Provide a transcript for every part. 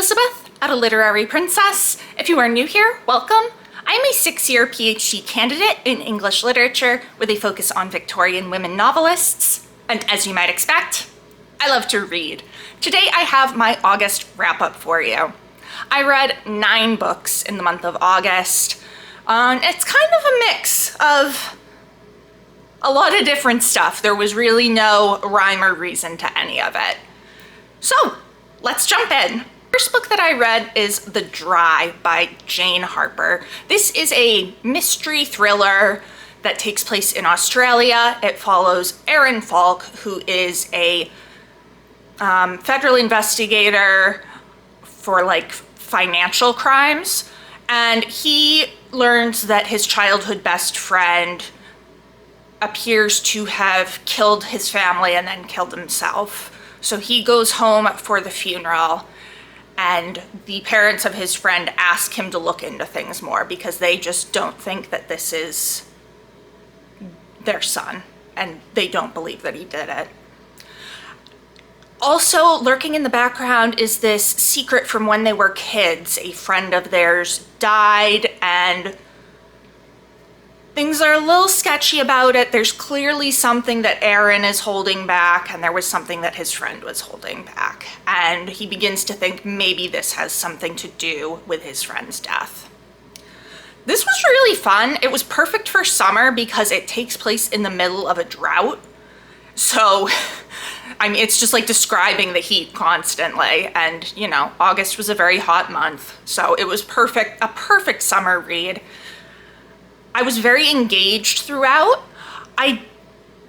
Elizabeth at A Literary Princess. If you are new here, welcome. I am a 6-year PhD candidate in English literature with a focus on Victorian women novelists. And as you might expect, I love to read. Today I have my August wrap-up for you. I read 9 books in the month of August. It's kind of a mix of a lot of different stuff. There was really no rhyme or reason to any of it. So, let's jump in. First book that I read is The Dry by Jane Harper. This is a mystery thriller that takes place in Australia. It follows Aaron Falk, who is a federal investigator for like financial crimes, and he learns that his childhood best friend appears to have killed his family and then killed himself. So he goes home for the funeral, and the parents of his friend ask him to look into things more because they just don't think that this is their son, and they don't believe that he did it. Also lurking in the background is this secret from when they were kids. A friend of theirs died, and things are a little sketchy about it. There's clearly something that Aaron is holding back, and there was something that his friend was holding back. And he begins to think maybe this has something to do with his friend's death. This was really fun. It was perfect for summer because it takes place in the middle of a drought. So, I mean, it's just like describing the heat constantly. And, you know, August was a very hot month. So it was perfect, a perfect summer read. I was very engaged throughout. I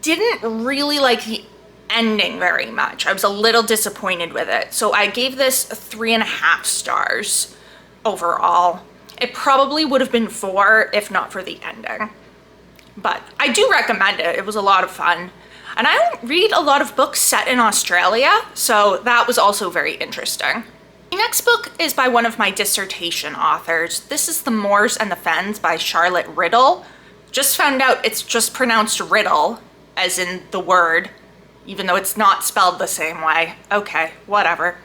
didn't really like the ending very much. I was a little disappointed with it. So I gave this 3.5 stars overall. It probably would have been 4 if not for the ending. But I do recommend it. It was a lot of fun. And I don't read a lot of books set in Australia, so that was also very interesting. The next book is by one of my dissertation authors. This is The Moors and the Fens by Charlotte Riddle. Just found out it's just pronounced riddle, as in the word, even though it's not spelled the same way. Okay, whatever.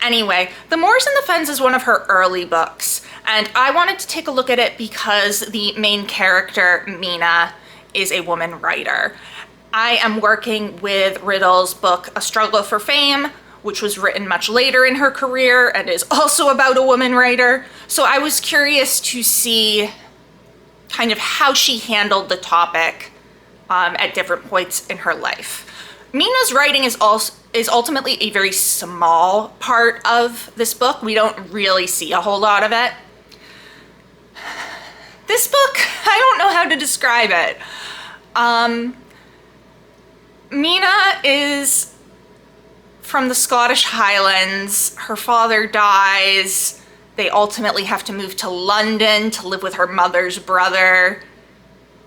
Anyway, The Moors and the Fens is one of her early books, and I wanted to take a look at it because the main character, Mina, is a woman writer. I am working with Riddle's book, A Struggle for Fame, which was written much later in her career and is also about a woman writer. So I was curious to see kind of how she handled the topic at different points in her life. Mina's writing is ultimately a very small part of this book. We don't really see a whole lot of it. This book, I don't know how to describe it. Mina is from the Scottish Highlands. Her father dies. They ultimately have to move to London to live with her mother's brother.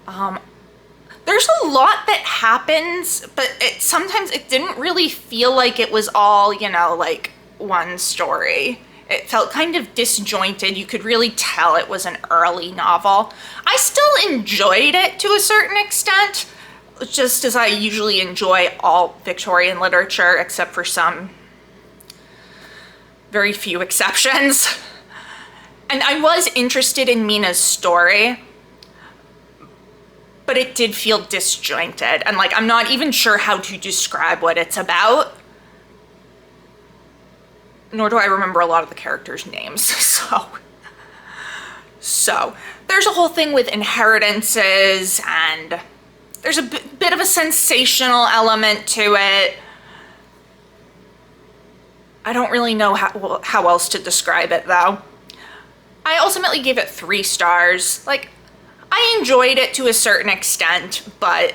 There's a lot that happens, but sometimes it didn't really feel like it was all, you know, like one story. It felt kind of disjointed. You could really tell it was an early novel. I still enjoyed it to a certain extent, just as I usually enjoy all Victorian literature, except for some very few exceptions. And I was interested in Mina's story, but it did feel disjointed. And like, I'm not even sure how to describe what it's about, nor do I remember a lot of the characters' names. So there's a whole thing with inheritances, and there's a bit of a sensational element to it. I don't really know how else to describe it, though. I ultimately gave it 3 stars. Like, I enjoyed it to a certain extent, but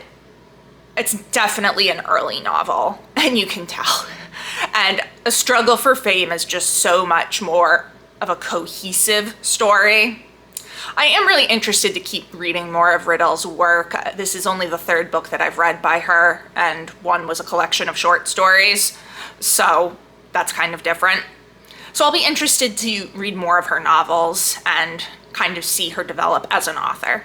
it's definitely an early novel, and you can tell. And A Struggle for Fame is just so much more of a cohesive story. I am really interested to keep reading more of Riddle's work. This is only the 3rd book that I've read by her, and one was a collection of short stories, so that's kind of different. So I'll be interested to read more of her novels and kind of see her develop as an author.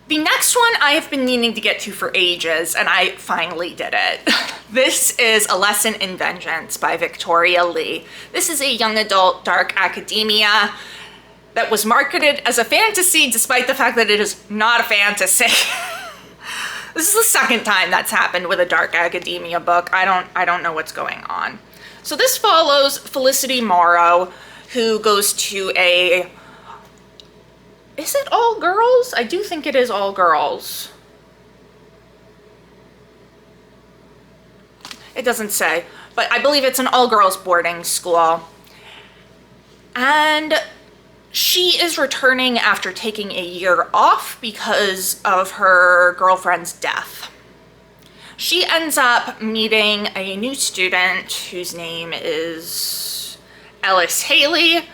The next one I have been meaning to get to for ages, and I finally did it. This is A Lesson in Vengeance by Victoria Lee. This is a young adult dark academia that was marketed as a fantasy despite the fact that it is not a fantasy. This is the second time that's happened with a dark academia book. I don't know what's going on. So this follows Felicity Morrow, who goes to a... Is it all girls? I do think it is all girls. It doesn't say, but I believe it's an all-girls boarding school. And she is returning after taking a year off because of her girlfriend's death. She ends up meeting a new student whose name is Ellis Haley,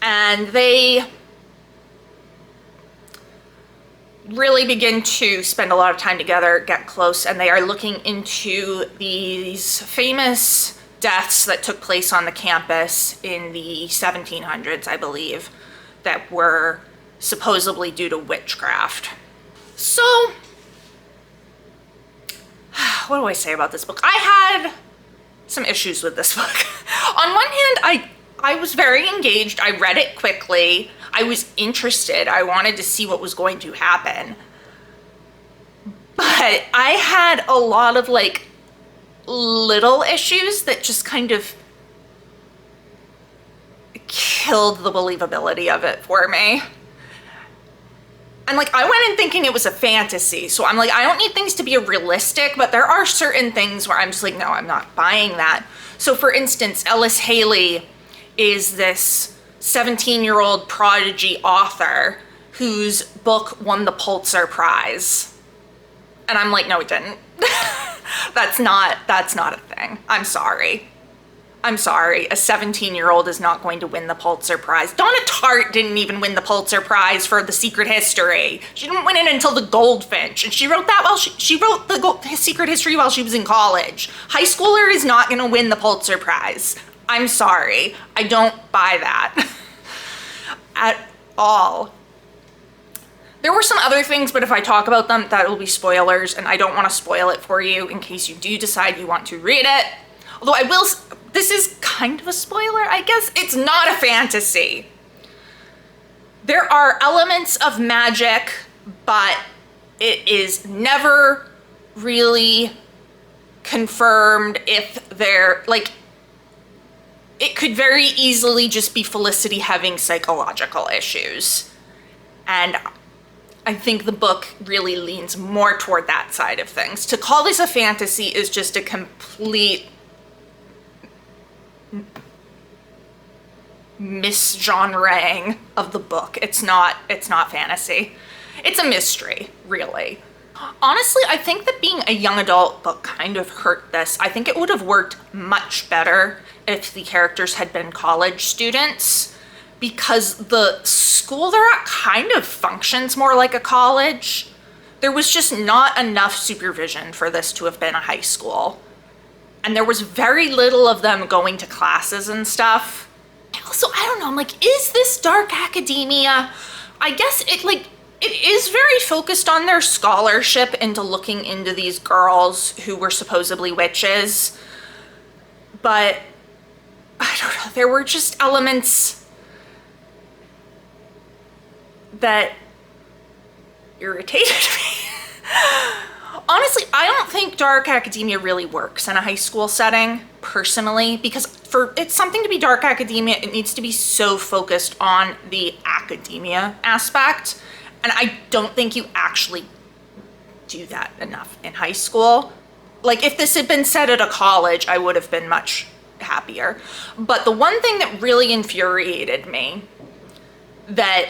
and they really begin to spend a lot of time together, get close, and they are looking into these famous deaths that took place on the campus in the 1700s, I believe, that were supposedly due to witchcraft. So, what do I say about this book? I had some issues with this book. On one hand, I was very engaged. I read it quickly. I was interested. I wanted to see what was going to happen. But I had a lot of like little issues that just kind of killed the believability of it for me. And like, I went in thinking it was a fantasy, so I'm like, I don't need things to be realistic, but there are certain things where I'm just like, no, I'm not buying that. So for instance, Ellis Haley is this 17-year-old prodigy author whose book won the Pulitzer Prize. And I'm like, no, it didn't. That's not a thing. I'm sorry. A 17-year-old is not going to win the Pulitzer Prize. Donna Tartt didn't even win the Pulitzer Prize for The Secret History. She didn't win it until The Goldfinch, and she wrote that while she wrote The Secret History while she was in college. High schooler is not going to win the Pulitzer Prize. I'm sorry. I don't buy that at all. There were some other things, but if I talk about them, that will be spoilers, and I don't want to spoil it for you in case you do decide you want to read it. Although I will, this is kind of a spoiler, I guess. It's not a fantasy. There are elements of magic, but it is never really confirmed if they're, like, it could very easily just be Felicity having psychological issues. And I think the book really leans more toward that side of things. To call this a fantasy is just a complete misgenreing of the book. It's not fantasy. It's a mystery, really. Honestly, I think that being a young adult book kind of hurt this. I think it would have worked much better if the characters had been college students, because the school they're at kind of functions more like a college. There was just not enough supervision for this to have been a high school. And there was very little of them going to classes and stuff. Also, I don't know, I'm like, is this dark academia? I guess it is very focused on their scholarship into looking into these girls who were supposedly witches. But I don't know, there were just elements that irritated me. Honestly, I don't think dark academia really works in a high school setting, personally, because for it's something to be dark academia, it needs to be so focused on the academia aspect. And I don't think you actually do that enough in high school. Like, if this had been set at a college, I would have been much happier. But the one thing that really infuriated me, that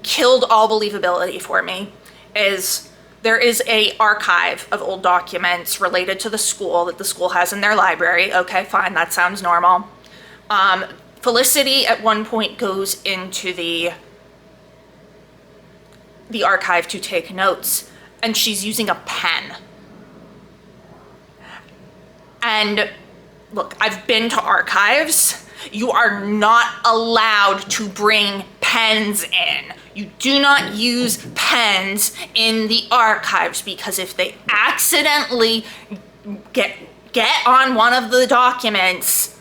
killed all believability for me, is there is a archive of old documents related to the school that the school has in their library. Okay, fine, that sounds normal. Felicity at one point goes into the archive to take notes, and she's using a pen. And look, I've been to archives. You are not allowed to bring pens in. You do not use pens in the archives, because if they accidentally get on one of the documents,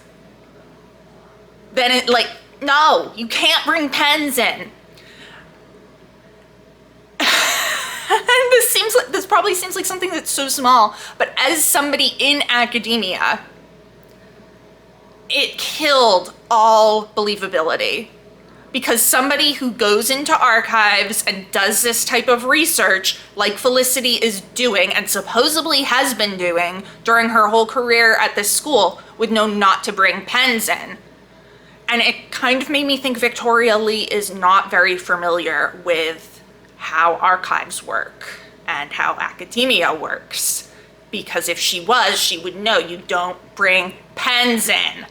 then it, like, no, you can't bring pens in. And this probably seems like something that's so small, but as somebody in academia, it killed all believability. Because somebody who goes into archives and does this type of research, like Felicity is doing and supposedly has been doing during her whole career at this school, would know not to bring pens in. And it kind of made me think Victoria Lee is not very familiar with how archives work and how academia works. Because if she was, she would know you don't bring pens in.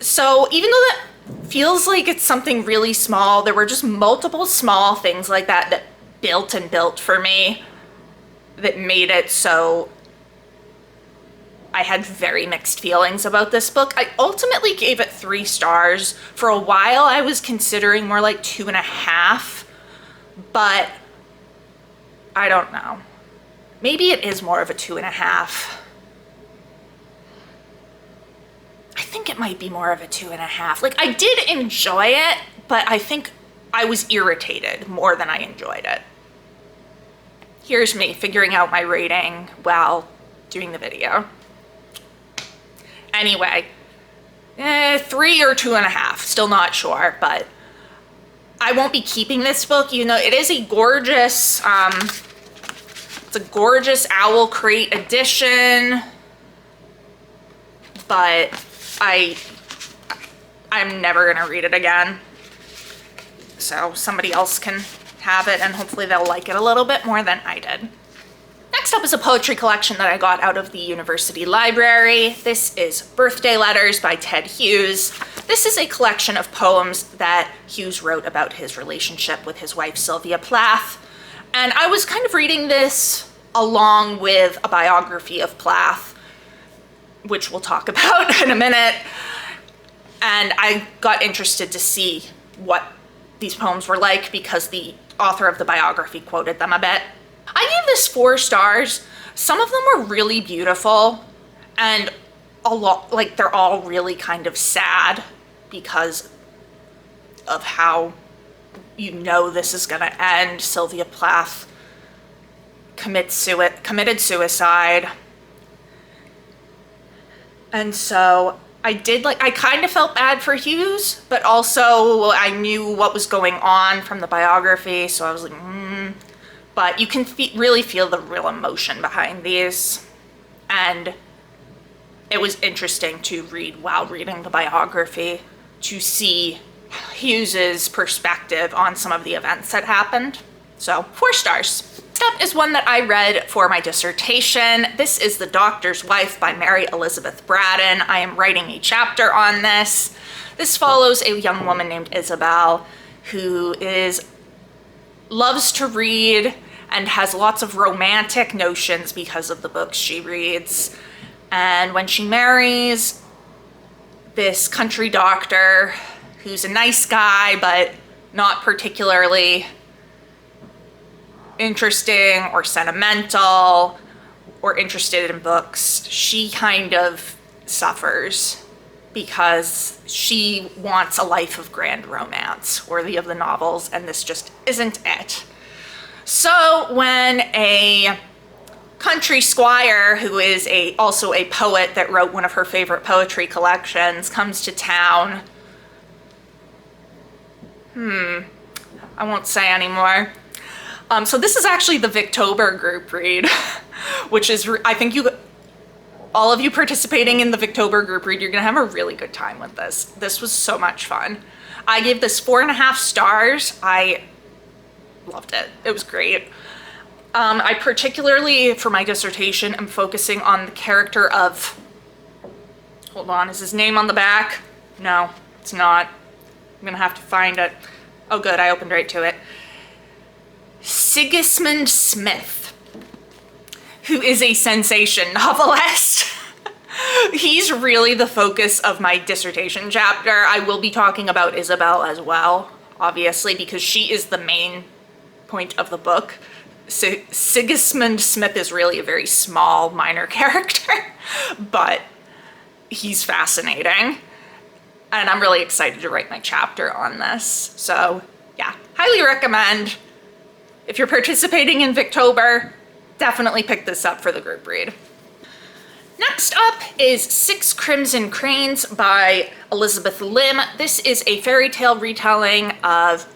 So even though that feels like it's something really small, there were just multiple small things like that that built for me that made it so I had very mixed feelings about this book. I ultimately gave it 3 stars. For a while I was considering more like 2.5, but I don't know. Maybe it is more of a 2.5. I think it might be more of a 2.5. Like, I did enjoy it, but I think I was irritated more than I enjoyed it. Here's me figuring out my rating while doing the video. Anyway, 3 or 2.5, still not sure, but I won't be keeping this book. You know, it is a gorgeous, it's a gorgeous Owl Crate edition, but I'm never gonna read it again. So somebody else can have it, and hopefully they'll like it a little bit more than I did. Next up is a poetry collection that I got out of the university library. This is Birthday Letters by Ted Hughes. This is a collection of poems that Hughes wrote about his relationship with his wife, Sylvia Plath. And I was kind of reading this along with a biography of Plath, which we'll talk about in a minute. And I got interested to see what these poems were like because the author of the biography quoted them a bit. I gave this 4 stars. Some of them were really beautiful, and a lot, like, they're all really kind of sad because of how you know this is gonna end. Sylvia Plath committed suicide. And so I kind of felt bad for Hughes, but also I knew what was going on from the biography, so I was like, But you can really feel the real emotion behind these. And it was interesting to read while reading the biography to see Hughes's perspective on some of the events that happened. So 4 stars. Next up is one that I read for my dissertation. This is The Doctor's Wife by Mary Elizabeth Braddon. I am writing a chapter on this. This follows a young woman named Isabel who loves to read and has lots of romantic notions because of the books she reads. And when she marries this country doctor who's a nice guy but not particularly interesting or sentimental or interested in books, she kind of suffers because she wants a life of grand romance worthy of the novels, and this just isn't it. So when a country squire, who is also a poet that wrote one of her favorite poetry collections, comes to town, I won't say anymore. So this is actually the Victober group read, which is, I think all of you participating in the Victober group read, you're gonna have a really good time with this. This was so much fun. I gave this 4.5 stars. I loved it. It was great. I particularly, for my dissertation, am focusing on the character of, hold on, is his name on the back? No, it's not. I'm gonna have to find it. Oh good, I opened right to it. Sigismund Smith, who is a sensation novelist. He's really the focus of my dissertation chapter. I will be talking about Isabel as well. obviously, because she is the main point of the book. So Sigismund Smith is really a very small, minor character, but he's fascinating. And I'm really excited to write my chapter on this. So yeah, highly recommend. If you're participating in Victober, definitely pick this up for the group read. Next up is Six Crimson Cranes by Elizabeth Lim. This is a fairy tale retelling of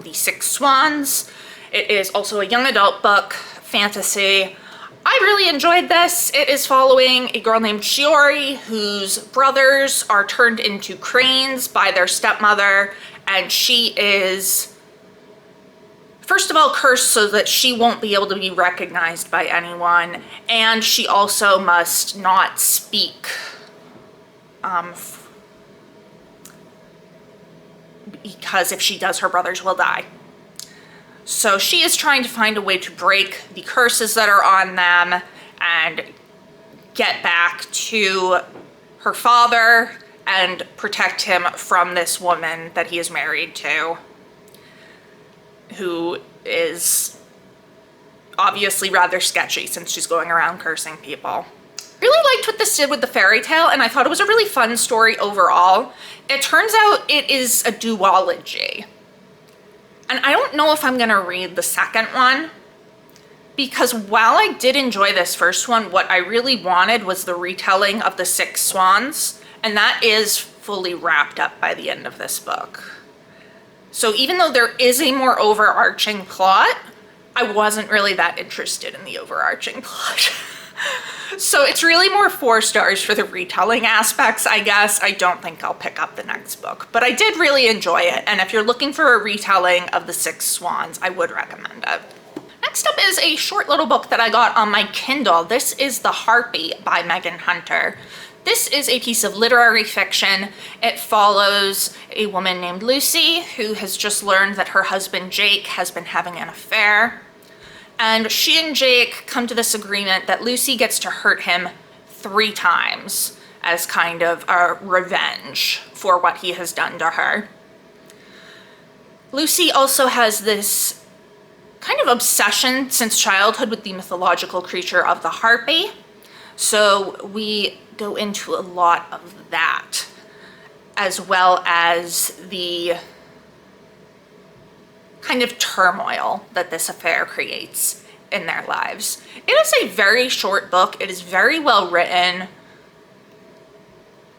the Six Swans. It is also a young adult book, fantasy. I really enjoyed this. It is following a girl named Shiori whose brothers are turned into cranes by their stepmother, and she is, first of all, cursed so that she won't be able to be recognized by anyone, and she also must not speak because if she does, her brothers will die. So she is trying to find a way to break the curses that are on them and get back to her father and protect him from this woman that he is married to, who is obviously rather sketchy since she's going around cursing people. Really liked what this did with the fairy tale, and I thought it was a really fun story overall. It turns out it is a duology. And I don't know if I'm gonna read the second one, because while I did enjoy this first one, what I really wanted was the retelling of the Six Swans, and that is fully wrapped up by the end of this book. So even though there is a more overarching plot, I wasn't really that interested in the overarching plot. So it's really more 4 stars for the retelling aspects, I guess. I don't think I'll pick up the next book, but I did really enjoy it. And if you're looking for a retelling of the Six Swans, I would recommend it. Next up is a short little book that I got on my Kindle. This is The Harpy by Megan Hunter. This is a piece of literary fiction. It follows a woman named Lucy who has just learned that her husband Jake has been having an affair. And she and Jake come to this agreement that Lucy gets to hurt him 3 times as kind of a revenge for what he has done to her. Lucy also has this kind of obsession since childhood with the mythological creature of the Harpy. So we go into a lot of that, as well as the kind of turmoil that this affair creates in their lives. It is a very short book. It is very well written.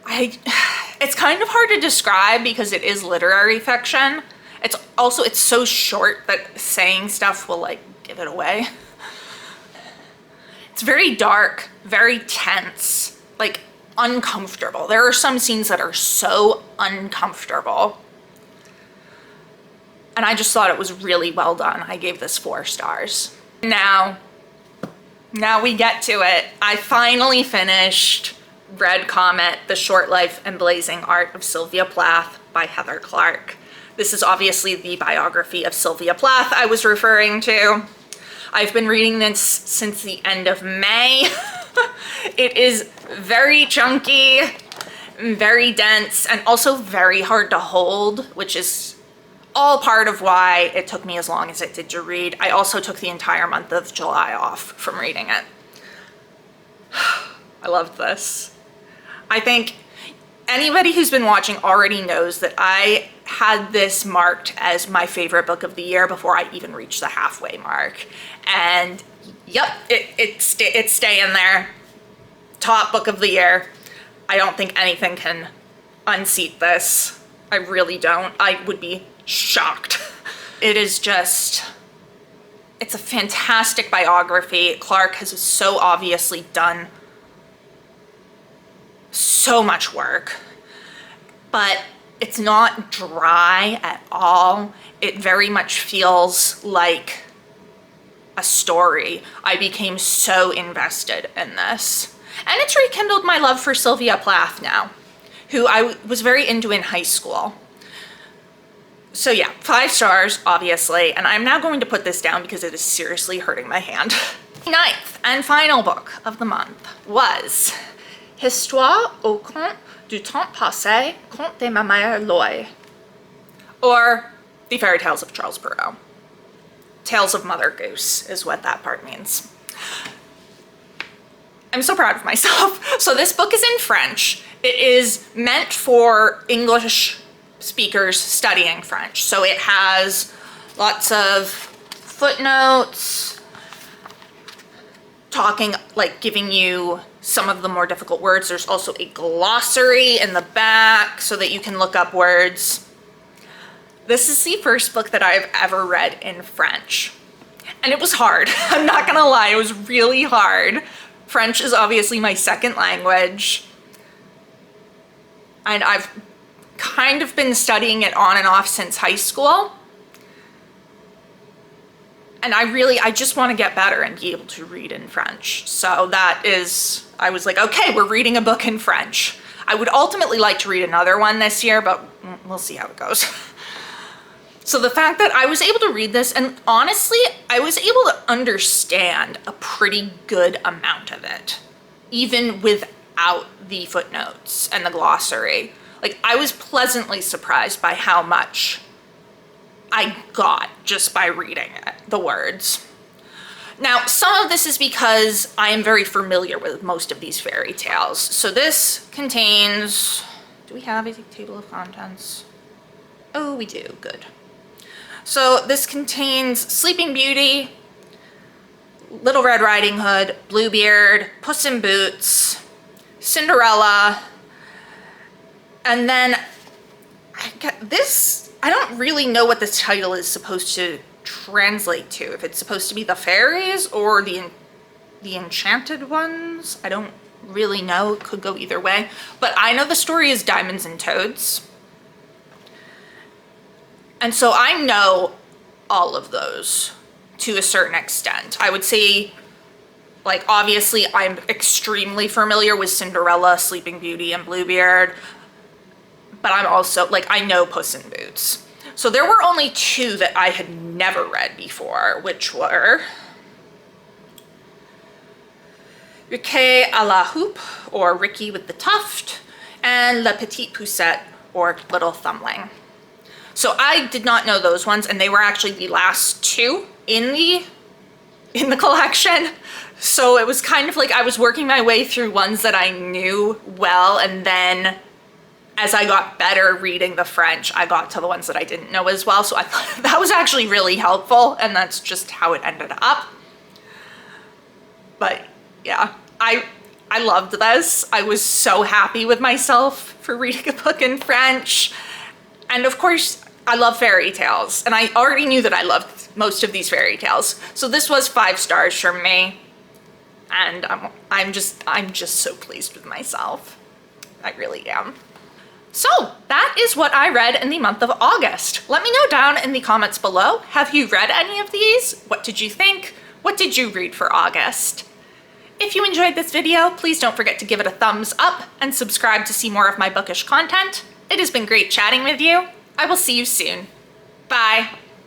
It's kind of hard to describe because it is literary fiction. It's so short that saying stuff will like give it away. It's very dark, very tense, like uncomfortable. There are some scenes that are so uncomfortable. And I just thought it was really well done. I gave this 4 stars. Now we get to it. I finally finished Red Comet, The Short Life and Blazing Art of Sylvia Plath by Heather Clark. This is obviously the biography of Sylvia Plath I was referring to. I've been reading this since the end of May. It is very chunky, very dense, and also very hard to hold, which is all part of why it took me as long as it did to read. I also took the entire month of July off from reading it. I loved this. I think anybody who's been watching already knows that I had this marked as my favorite book of the year before I even reached the halfway mark. And yep, it's staying there. Top book of the year. I don't think anything can unseat this. I really don't. I would be shocked. It is just, it's a fantastic biography. Clark has so obviously done so much work, but it's not dry at all. It very much feels like a story. I became so invested in this. And it's rekindled my love for Sylvia Plath now, who I was very into in high school. So yeah, 5 stars, obviously, and I'm now going to put this down because it is seriously hurting my hand. The 9th and final book of the month was Histoire au conte du temps passé, conte de ma mère Loy, or The Fairy Tales of Charles Perrault. Tales of Mother Goose is what that part means. I'm so proud of myself. So this book is in French. It is meant for English speakers studying French. So it has lots of footnotes, talking, like giving you some of the more difficult words. There's also a glossary in the back so that you can look up words. This is the first book that I've ever read in French. And it was hard. I'm not gonna lie, it was really hard. French is obviously my second language. And I've kind of been studying it on and off since high school. And I just want to get better and be able to read in French. So I was like, okay, we're reading a book in French. I would ultimately like to read another one this year, but we'll see how it goes. So the fact that I was able to read this, and honestly, I was able to understand a pretty good amount of it, even without the footnotes and the glossary. Like, I was pleasantly surprised by how much I got just by reading it, the words. Now, some of this is because I am very familiar with most of these fairy tales. So this contains, do we have a table of contents? Oh, we do, good. So this contains Sleeping Beauty, Little Red Riding Hood, Bluebeard, Puss in Boots, Cinderella, and then I don't really know what this title is supposed to translate to. If it's supposed to be the fairies or the enchanted ones. I don't really know. It could go either way. But I know the story is Diamonds and Toads. And so I know all of those to a certain extent. I would say, like, obviously I'm extremely familiar with Cinderella, Sleeping Beauty, and Bluebeard. But I'm also, like, I know Puss in Boots. So there were only two that I had never read before, which were Riquet à la Houppe, or Ricky with the Tuft, and La Petite Poussette, or Little Thumbling. So I did not know those ones, and they were actually the last two in the collection. So it was kind of like I was working my way through ones that I knew well, and then as I got better reading the French, I got to the ones that I didn't know as well. So I thought that was actually really helpful, and that's just how it ended up. But yeah, I loved this. I was so happy with myself for reading a book in French. And of course, I love fairy tales, and I already knew that I loved most of these fairy tales. So this was 5 stars from me, and I'm just so pleased with myself. I really am. So that is what I read in the month of August. Let me know down in the comments below. Have you read any of these? What did you think? What did you read for August? If you enjoyed this video, please don't forget to give it a thumbs up and subscribe to see more of my bookish content. It has been great chatting with you. I will see you soon. Bye.